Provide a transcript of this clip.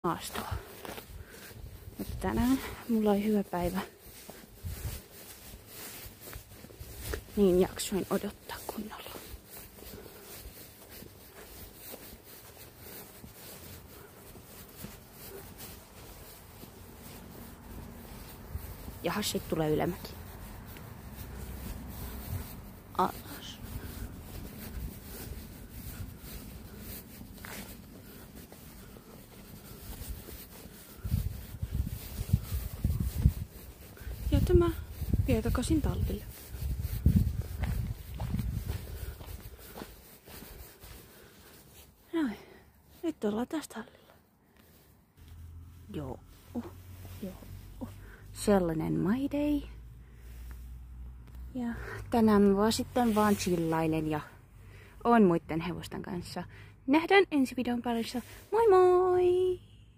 maastoa. Mutta tänään mulla oli hyvä päivä. Niin jaksoin odottaa kunnolla. Ja sit tulee ylämäki. Alas. Ja tämä vie takaisin tallille. Noin. Nyt ollaan taas tallilla. Joo. Sellainen my day. Ja tänään mä vaan chillailen ja on muiden hevosten kanssa. Nähdään ensi videon parissa. Moi moi!